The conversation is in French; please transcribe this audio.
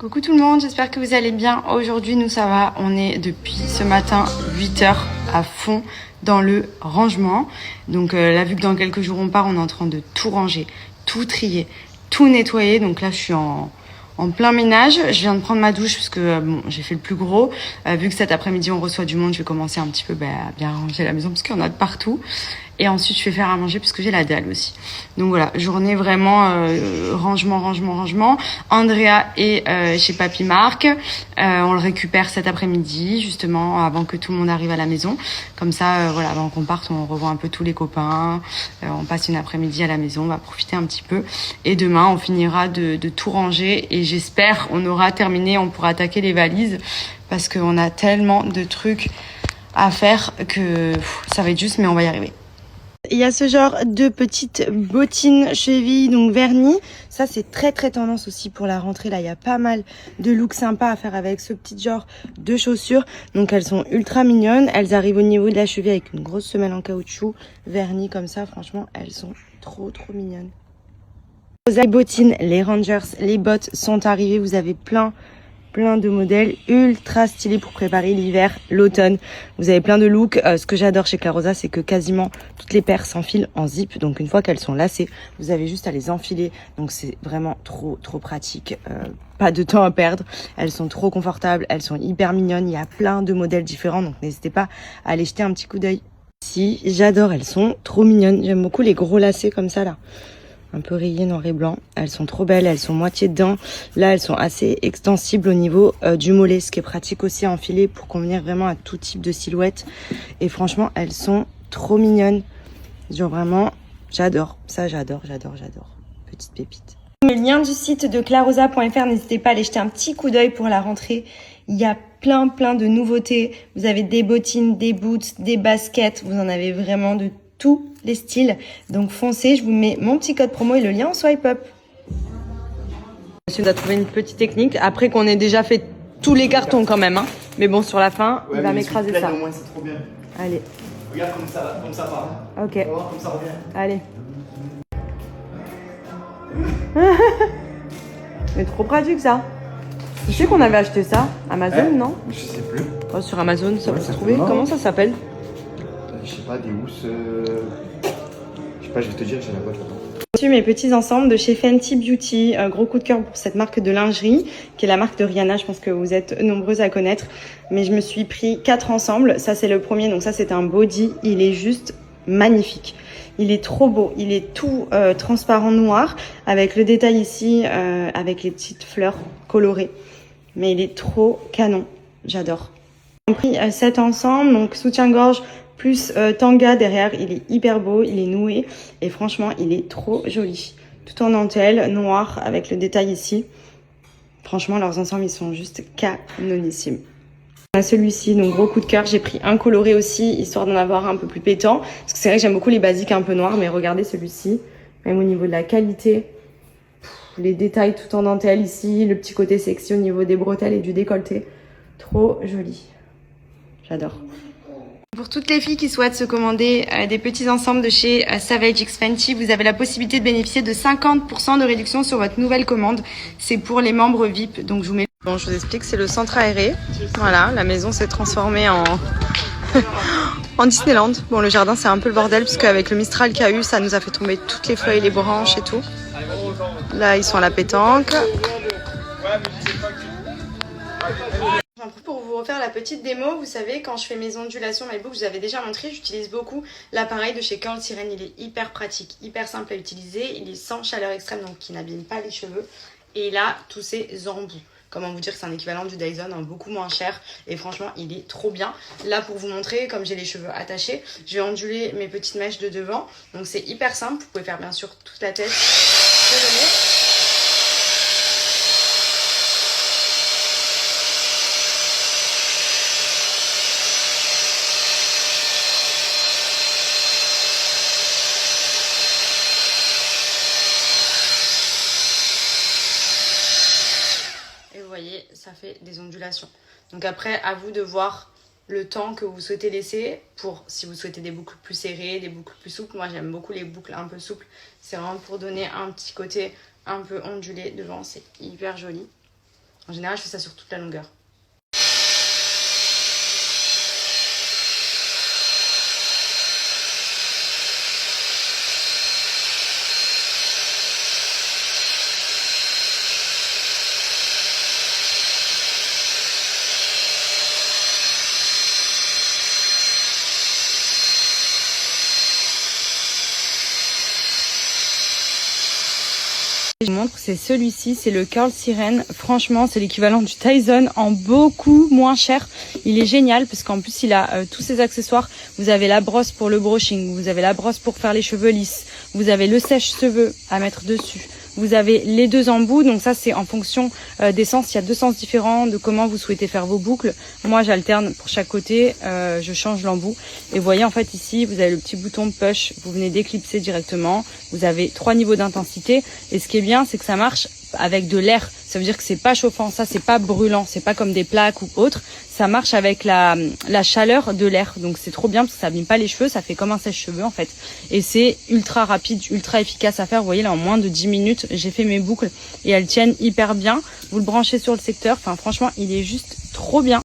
Coucou tout le monde, j'espère que vous allez bien. Aujourd'hui, nous ça va, on est depuis ce matin 8h à fond dans le rangement. Donc là, vu que dans quelques jours on part, on est en train de tout ranger, tout trier, tout nettoyer. Donc là, je suis en plein ménage. Je viens de prendre ma douche parce que bon, j'ai fait le plus gros. Vu que cet après-midi on reçoit du monde, je vais commencer un petit peu à bien ranger la maison parce qu'il y en a de partout. Et ensuite, je vais faire à manger parce que j'ai la dalle aussi. Donc voilà, journée vraiment rangement. Andrea est chez Papy Marc. On le récupère cet après-midi, justement, avant que tout le monde arrive à la maison. Comme ça, voilà, avant qu'on parte, on revoit un peu tous les copains. On passe une après-midi à la maison, on va profiter un petit peu. Et demain, on finira de tout ranger. Et j'espère on aura terminé, on pourra attaquer les valises. Parce qu'on a tellement de trucs à faire que ça va être juste, mais on va y arriver. Il y a ce genre de petites bottines chevilles, donc vernis. Ça, c'est très tendance aussi pour la rentrée. Là, il y a pas mal de looks sympas à faire avec ce petit genre de chaussures. Donc, elles sont ultra mignonnes. Elles arrivent au niveau de la cheville avec une grosse semelle en caoutchouc vernis comme ça. Franchement, elles sont trop mignonnes. Les bottines, les Rangers, les bottes sont arrivées. Vous avez plein de modèles ultra stylés pour préparer l'hiver, l'automne. Vous avez plein de looks. Ce que j'adore chez Clarosa, c'est que quasiment toutes les paires s'enfilent en zip. Donc une fois qu'elles sont lacées, vous avez juste à les enfiler. Donc c'est vraiment trop pratique. Pas de temps à perdre. Elles sont trop confortables. Elles sont hyper mignonnes. Il y a plein de modèles différents. Donc n'hésitez pas à aller jeter un petit coup d'œil. Si, j'adore. Elles sont trop mignonnes. J'aime beaucoup les gros lacets comme ça là. Un peu rayées noir et blanc. Elles sont trop belles, elles sont moitié dedans. Là, elles sont assez extensibles au niveau du mollet, ce qui est pratique aussi à enfiler pour convenir vraiment à tout type de silhouette. Et franchement, elles sont trop mignonnes. Genre vraiment, j'adore. Ça, j'adore. Petite pépite. Le lien du site de clarosa.fr, n'hésitez pas à aller jeter un petit coup d'œil pour la rentrée. Il y a plein de nouveautés. Vous avez des bottines, des boots, des baskets. Vous en avez vraiment de tous les styles. Donc foncez, je vous mets mon petit code promo et le lien en swipe up. Monsieur nous a trouvé une petite technique après qu'on ait déjà fait tous les cartons quand même. Hein. Mais bon, sur la fin, il va m'écraser ça. Au moins, c'est trop bien. Allez. Regarde comme ça part. Ok. Voir comme ça revient. Allez. Mais trop pratique ça. Tu sais qu'on avait acheté ça Amazon, non? Je sais plus. Oh, sur Amazon, ça peut se trouver. Comment Comment ça s'appelle? Je sais pas, des housses. Je sais pas, je vais te dire, j'ai la boîte là-bas. J'ai reçu mes petits ensembles de chez Fenty Beauty. Gros coup de cœur pour cette marque de lingerie, qui est la marque de Rihanna. Je pense que vous êtes nombreuses à connaître. Mais je me suis pris 4 ensembles. Ça, c'est le premier. Donc ça, c'est un body. Il est juste magnifique. Il est trop beau. Il est tout transparent noir, avec le détail ici, avec les petites fleurs colorées. Mais il est trop canon. J'adore. J'ai pris 7 ensemble. Donc soutien-gorge plus tanga derrière, il est hyper beau, il est noué et franchement il est trop joli. Tout en dentelle, noir avec le détail ici. Franchement leurs ensembles ils sont juste canonissimes. On a celui-ci, donc gros coup de cœur, j'ai pris un coloré aussi histoire d'en avoir un peu plus pétant. Parce que c'est vrai que j'aime beaucoup les basiques un peu noirs, mais regardez celui-ci, même au niveau de la qualité. Les détails tout en dentelle ici, le petit côté sexy au niveau des bretelles et du décolleté. Trop joli. J'adore. Pour toutes les filles qui souhaitent se commander des petits ensembles de chez Savage X Fenty, vous avez la possibilité de bénéficier de 50% de réduction sur votre nouvelle commande. C'est pour les membres VIP. Donc je vous mets. Bon, je vous explique, c'est le centre aéré. Voilà, la maison s'est transformée en en Disneyland. Bon, le jardin c'est un peu le bordel parce qu'avec le Mistral qu'il y a eu, ça nous a fait tomber toutes les feuilles, les branches et tout. Là, ils sont à la pétanque. J'en profite pour vous refaire la petite démo. Vous savez, quand je fais mes ondulations, mes boucles, je vous avais déjà montré, j'utilise beaucoup l'appareil de chez Curl Sirène. Il est hyper pratique, hyper simple à utiliser. Il est sans chaleur extrême, donc qui n'abîme pas les cheveux. Et il a tous ces embouts. Comment vous dire que c'est un équivalent du Dyson, hein, beaucoup moins cher. Et franchement, il est trop bien. Là, pour vous montrer, comme j'ai les cheveux attachés, je vais onduler mes petites mèches de devant. Donc c'est hyper simple. Vous pouvez faire bien sûr toute la tête. Voyez, ça fait des ondulations. Donc après, à vous de voir le temps que vous souhaitez laisser pour si vous souhaitez des boucles plus serrées, des boucles plus souples. Moi, j'aime beaucoup les boucles un peu souples. C'est vraiment pour donner un petit côté un peu ondulé devant. C'est hyper joli. En général, je fais ça sur toute la longueur. Je vous montre, c'est celui-ci, c'est le Curl Sirène. Franchement, c'est l'équivalent du Tyson en beaucoup moins cher. Il est génial parce qu'en plus, il a tous ses accessoires. Vous avez la brosse pour le brushing, vous avez la brosse pour faire les cheveux lisses, vous avez le sèche-cheveux à mettre dessus. Vous avez les deux embouts, donc ça c'est en fonction des sens. Il y a deux sens différents de comment vous souhaitez faire vos boucles. Moi j'alterne pour chaque côté, je change l'embout. Et vous voyez en fait ici, vous avez le petit bouton push, vous venez d'éclipser directement. Vous avez 3 niveaux d'intensité. Et ce qui est bien, c'est que ça marche avec de l'air. Ça veut dire que c'est pas chauffant, ça c'est pas brûlant, c'est pas comme des plaques ou autre. Ça marche avec la chaleur de l'air. Donc c'est trop bien parce que ça abîme pas les cheveux, ça fait comme un sèche-cheveux en fait. Et c'est ultra rapide, ultra efficace à faire. Vous voyez là en moins de 10 minutes, j'ai fait mes boucles et elles tiennent hyper bien. Vous le branchez sur le secteur. Enfin franchement, il est juste trop bien.